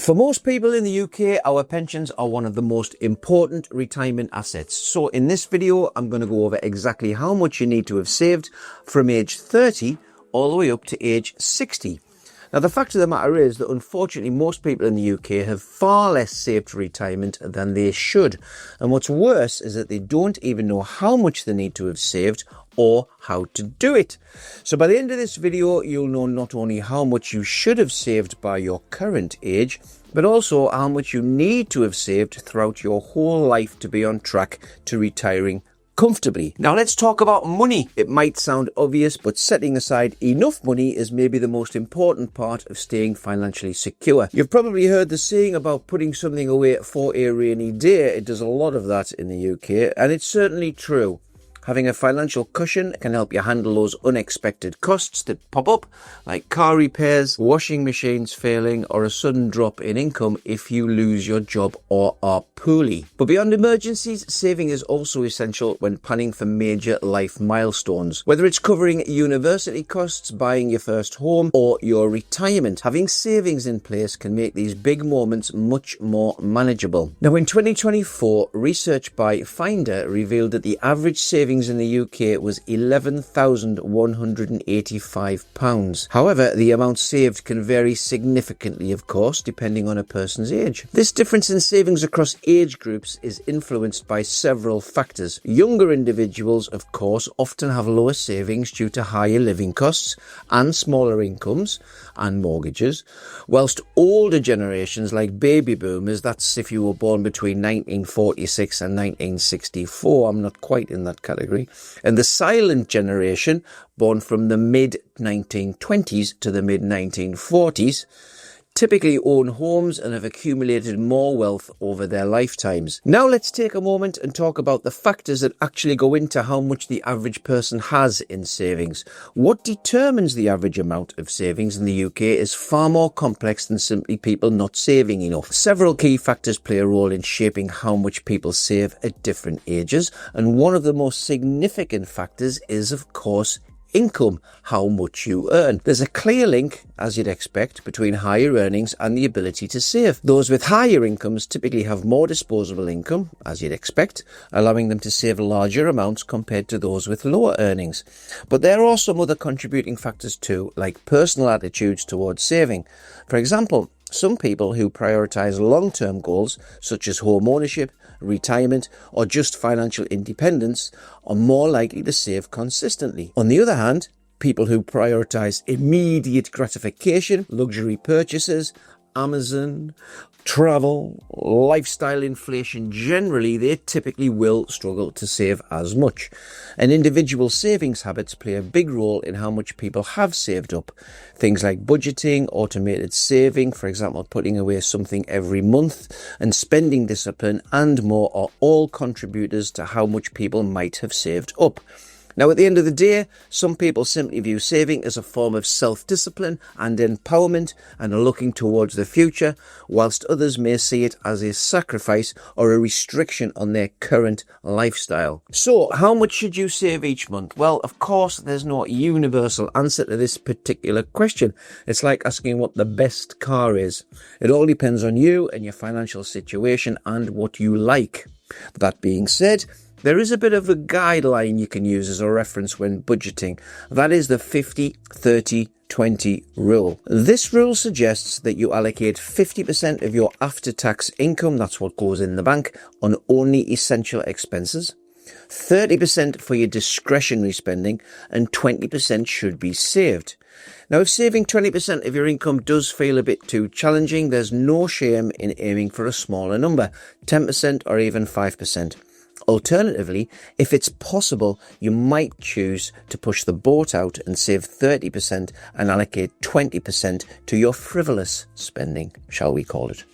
For most people in the UK, our pensions are one of the most important retirement assets. So in this video, I'm going to go over exactly how much you need to have saved from age 30 all the way up to age 60. Now, the fact of the matter is that unfortunately, most people in the UK have far less saved for retirement than they should. And what's worse is that they don't even know how much they need to have saved or how to do it. So by the end of this video, you'll know not only how much you should have saved by your current age, but also how much you need to have saved throughout your whole life to be on track to retiring comfortably. Now let's talk about money. It might sound obvious, but setting aside enough money is maybe the most important part of staying financially secure. You've probably heard the saying about putting something away for a rainy day. It does a lot of that in the UK, and it's certainly true. Having a financial cushion can help you handle those unexpected costs that pop up, like car repairs, washing machines failing, or a sudden drop in income if you lose your job or are poorly. But beyond emergencies, saving is also essential when planning for major life milestones. Whether it's covering university costs, buying your first home, or your retirement, having savings in place can make these big moments much more manageable. Now, in 2024, research by Finder revealed that the average savings in the UK was £11,185. However, the amount saved can vary significantly, of course, depending on a person's age. This difference in savings across age groups is influenced by several factors. Younger individuals, of course, often have lower savings due to higher living costs and smaller incomes and mortgages, whilst older generations like baby boomers, that's if you were born between 1946 and 1964, I'm not quite in that category, and the silent generation, born from the mid-1920s to the mid-1940s, typically own homes and have accumulated more wealth over their lifetimes. Now let's take a moment and talk about the factors that actually go into how much the average person has in savings. What determines the average amount of savings in the UK is far more complex than simply people not saving enough. Several key factors play a role in shaping how much people save at different ages, and one of the most significant factors is, of course, income, how much you earn. There's a clear link, as you'd expect, between higher earnings and the ability to save. Those with higher incomes typically have more disposable income, as you'd expect, allowing them to save larger amounts compared to those with lower earnings. But there are some other contributing factors too, like personal attitudes towards saving. For example, some people who prioritise long-term goals, such as home ownership, retirement, or just financial independence, are more likely to save consistently. On the other hand, people who prioritise immediate gratification, luxury purchases, Amazon, travel, lifestyle inflation, generally they typically will struggle to save as much. And individual savings habits play a big role in how much people have saved up. Things like budgeting, automated saving, for example, putting away something every month, and spending discipline and more are all contributors to how much people might have saved up. Now, at the end of the day, some people simply view saving as a form of self-discipline and empowerment and are looking towards the future, whilst others may see it as a sacrifice or a restriction on their current lifestyle. So, how much should you save each month? Well, of course, there's no universal answer to this particular question. It's like asking what the best car is. It all depends on you and your financial situation and what you like. That being said, there is a bit of a guideline you can use as a reference when budgeting. That is the 50-30-20 rule. This rule suggests that you allocate 50% of your after-tax income, that's what goes in the bank, on only essential expenses, 30% for your discretionary spending, and 20% should be saved. Now, if saving 20% of your income does feel a bit too challenging, there's no shame in aiming for a smaller number, 10% or even 5%. Alternatively, if it's possible, you might choose to push the boat out and save 30% and allocate 20% to your frivolous spending, shall we call it.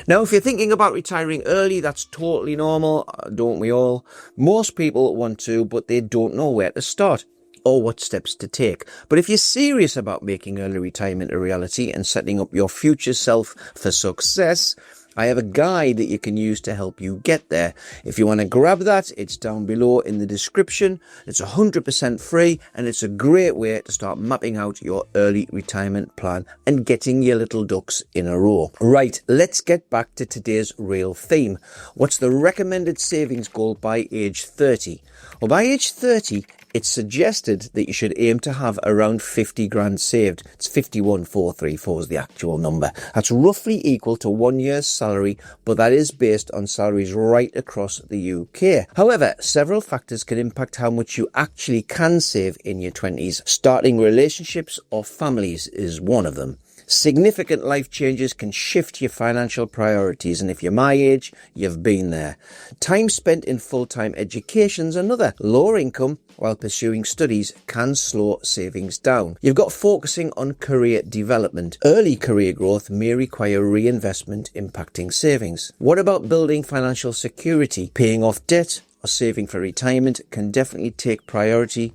Now, if you're thinking about retiring early, that's totally normal, don't we all? Most people want to, but they don't know where to start or what steps to take. But if you're serious about making early retirement a reality and setting up your future self for success, I have a guide that you can use to help you get there. If you want to grab that, it's down below in the description. It's 100% free, and it's a great way to start mapping out your early retirement plan and getting your little ducks in a row. Right, let's get back to today's real theme. What's the recommended savings goal by age 30? Well, by age 30, it's suggested that you should aim to have around 50 grand saved. It's 51,434 is the actual number. That's roughly equal to 1 year's salary, but that is based on salaries right across the UK. However, several factors can impact how much you actually can save in your 20s. Starting relationships or families is one of them. Significant life changes can shift your financial priorities, and if you're my age, you've been there. Time spent in full-time education is another. Lower income while pursuing studies can slow savings down. You've got focusing on career development. Early career growth may require reinvestment, impacting savings. What about building financial security? Paying off debt or saving for retirement can definitely take priority.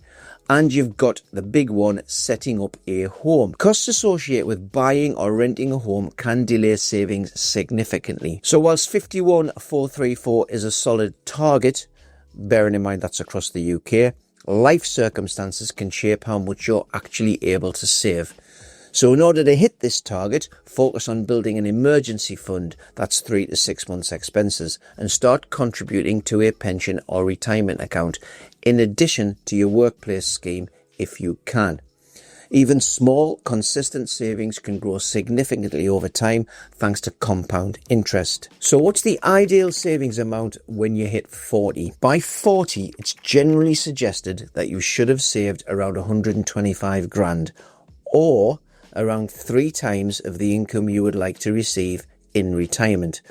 And you've got the big one, setting up a home. Costs associated with buying or renting a home can delay savings significantly. So whilst 51,434 is a solid target, bearing in mind that's across the UK, life circumstances can shape how much you're actually able to save. So in order to hit this target, focus on building an emergency fund that's 3 to 6 months expenses, and start contributing to a pension or retirement account in addition to your workplace scheme if you can. Even small, consistent savings can grow significantly over time thanks to compound interest. So what's the ideal savings amount when you hit 40? By 40, it's generally suggested that you should have saved around 125 grand, or around 3 times of the income you would like to receive in retirement.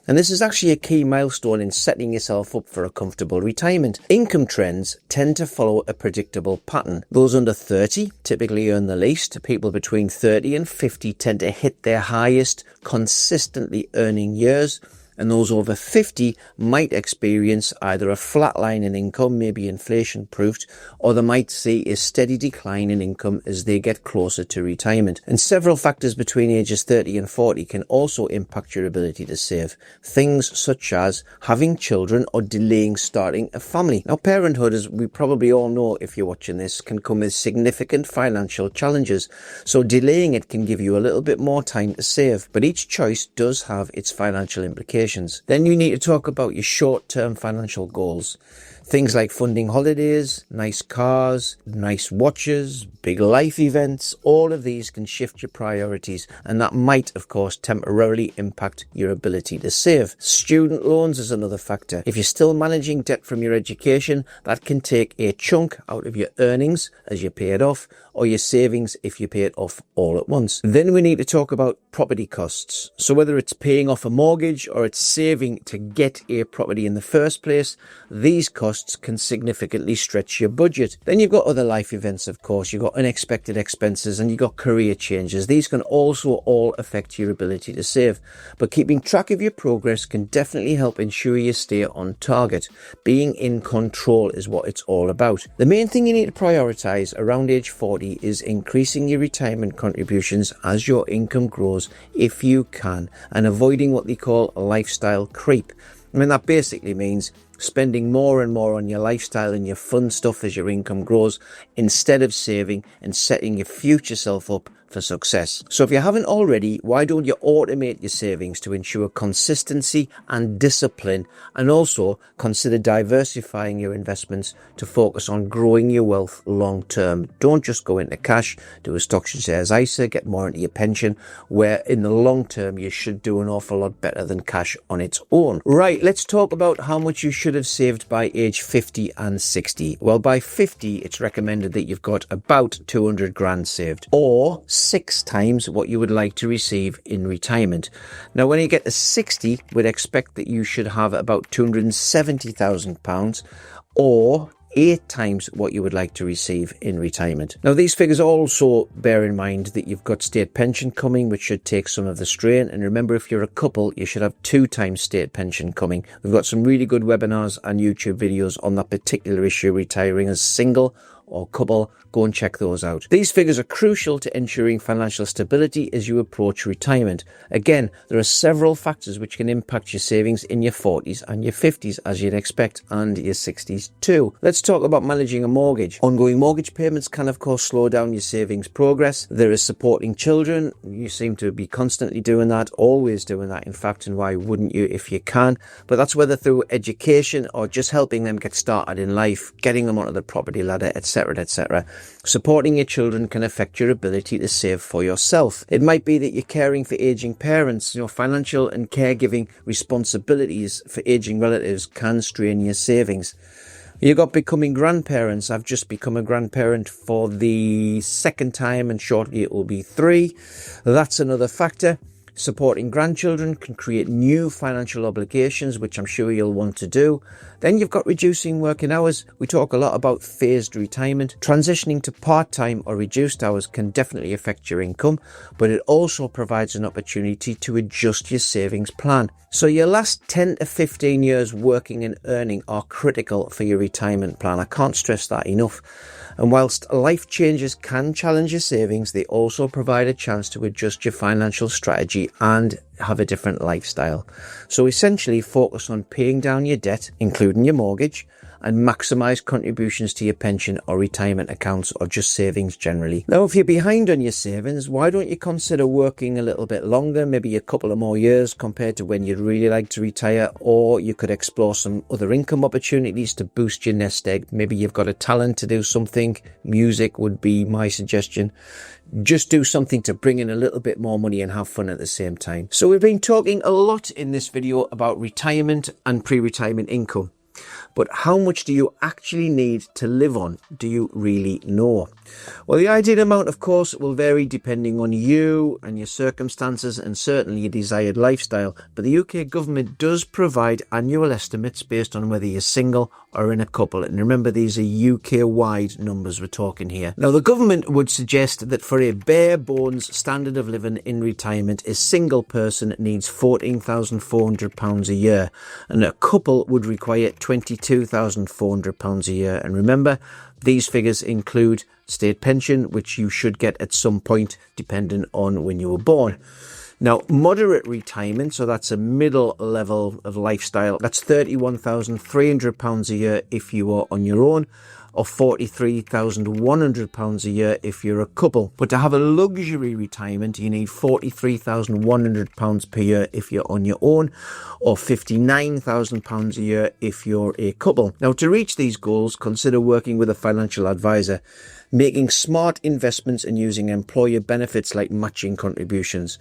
And this is actually a key milestone in setting yourself up for a comfortable retirement. Income trends tend to follow a predictable pattern. Those under 30 typically earn the least. People between 30 and 50 tend to hit their highest consistently earning years. And those over 50 might experience either a flat line in income, maybe inflation proofed, or they might see a steady decline in income as they get closer to retirement. And several factors between ages 30 and 40 can also impact your ability to save. Things such as having children or delaying starting a family. Now, parenthood, as we probably all know if you're watching this, can come with significant financial challenges. So delaying it can give you a little bit more time to save, but each choice does have its financial implications. Then you need to talk about your short-term financial goals. Things like funding holidays, nice cars, nice watches, big life events, all of these can shift your priorities, and that might, of course, temporarily impact your ability to save. Student loans is another factor. If you're still managing debt from your education, that can take a chunk out of your earnings as you pay it off, or your savings if you pay it off all at once. Then we need to talk about property costs. So whether it's paying off a mortgage or it's saving to get a property in the first place, these costs can significantly stretch your budget. Then you've got other life events, of course. You've got unexpected expenses and you've got career changes. These can also all affect your ability to save. But keeping track of your progress can definitely help ensure you stay on target. Being in control is what it's all about. The main thing you need to prioritize around age 40 is increasing your retirement contributions as your income grows if you can, and avoiding what they call lifestyle creep. I mean, that basically means spending more and more on your lifestyle and your fun stuff as your income grows, instead of saving and setting your future self up for success. So if you haven't already, why don't you automate your savings to ensure consistency and discipline, and also consider diversifying your investments to focus on growing your wealth long term. Don't just go into cash, do a stocks and shares ISA, get more into your pension, where in the long term you should do an awful lot better than cash on its own. Right, let's talk about how much you should have saved by age 50 and 60. Well, by 50 it's recommended that you've got about 200 grand saved, or 6 times what you would like to receive in retirement. Now, when you get to 60, we'd expect that you should have about £270,000, or 8 times what you would like to receive in retirement. Now, these figures also bear in mind that you've got state pension coming, which should take some of the strain. And remember, if you're a couple, you should have 2 times state pension coming. We've got some really good webinars and YouTube videos on that particular issue, retiring as single or couple, go and check those out. These figures are crucial to ensuring financial stability as you approach retirement. Again, there are several factors which can impact your savings in your 40s and your 50s, as you'd expect, and your 60s too. Let's talk about managing a mortgage. Ongoing mortgage payments can of course slow down your savings progress. There is supporting children. You seem to be constantly doing that, always doing that in fact, and why wouldn't you if you can? But that's whether through education or just helping them get started in life, getting them onto the property ladder, etc., etc. Supporting your children can affect your ability to save for yourself. It might be that you're caring for aging parents. Financial and caregiving responsibilities for aging relatives can strain your savings. You got becoming grandparents. I've just become a grandparent for the second time, and shortly it will be 3. That's another factor. Supporting grandchildren can create new financial obligations, which I'm sure you'll want to do. Then you've got reducing working hours. We talk a lot about phased retirement. Transitioning to part-time or reduced hours can definitely affect your income, but it also provides an opportunity to adjust your savings plan. So your last 10 to 15 years working and earning are critical for your retirement plan. I can't stress that enough. And whilst life changes can challenge your savings, they also provide a chance to adjust your financial strategy and have a different lifestyle. So essentially focus on paying down your debt, including your mortgage, and maximize contributions to your pension or retirement accounts, or just savings generally. Now, if you're behind on your savings, why don't you consider working a little bit longer, maybe a couple of more years compared to when you'd really like to retire, or you could explore some other income opportunities to boost your nest egg. Maybe you've got a talent to do something. Music would be my suggestion. Just do something to bring in a little bit more money and have fun at the same time. So we've been talking a lot in this video about retirement and pre-retirement income. But how much do you actually need to live on? Do you really know? Well, the ideal amount, of course, will vary depending on you and your circumstances and certainly your desired lifestyle. But the UK government does provide annual estimates based on whether you're single or in a couple. And remember, these are UK-wide numbers we're talking here. Now, the government would suggest that for a bare bones standard of living in retirement, a single person needs £14,400 a year, and a couple would require £22,400 a year. And remember, these figures include state pension, which you should get at some point, depending on when you were born. Now, moderate retirement, so that's a middle level of lifestyle, that's £31,300 a year if you are on your own, or £43,100 a year if you're a couple. But to have a luxury retirement, you need £43,100 per year if you're on your own, or £59,000 a year if you're a couple. Now, to reach these goals, consider working with a financial advisor, making smart investments and using employer benefits like matching contributions.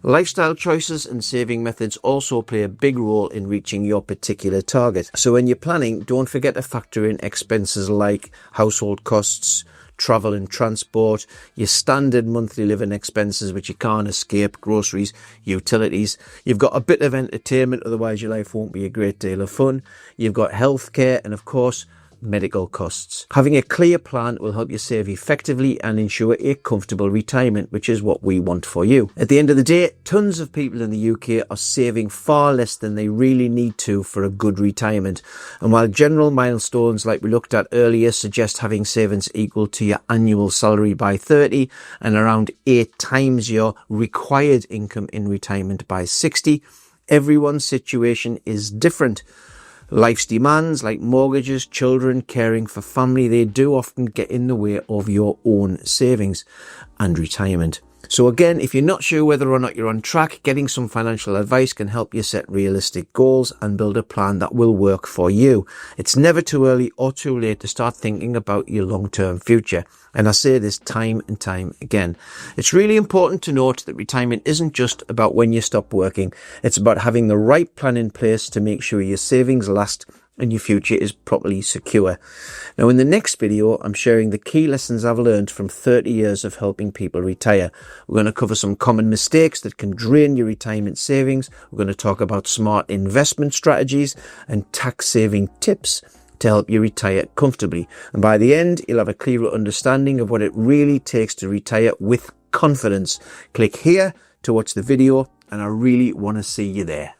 Lifestyle choices and saving methods also play a big role in reaching your particular target. So when you're planning, don't forget to factor in expenses like household costs, travel and transport, your standard monthly living expenses, which you can't escape, groceries, utilities. You've got a bit of entertainment, otherwise your life won't be a great deal of fun. You've got healthcare and, of course, medical costs. Having a clear plan will help you save effectively and ensure a comfortable retirement, which is what we want for you. At the end of the day, tons of people in the UK are saving far less than they really need to for a good retirement. And while general milestones like we looked at earlier suggest having savings equal to your annual salary by 30 and around 8 times your required income in retirement by 60, everyone's situation is different. Life's demands like mortgages, children, caring for family, they do often get in the way of your own savings and retirement. So again, if you're not sure whether or not you're on track, getting some financial advice can help you set realistic goals and build a plan that will work for you. It's never too early or too late to start thinking about your long-term future. And I say this time and time again. It's really important to note that retirement isn't just about when you stop working. It's about having the right plan in place to make sure your savings last and your future is properly secure. Now, in the next video, I'm sharing the key lessons I've learned from 30 years of helping people retire. We're going to cover some common mistakes that can drain your retirement savings. We're going to talk about smart investment strategies and tax-saving tips to help you retire comfortably. And by the end, you'll have a clearer understanding of what it really takes to retire with confidence. Click here to watch the video, and I really want to see you there.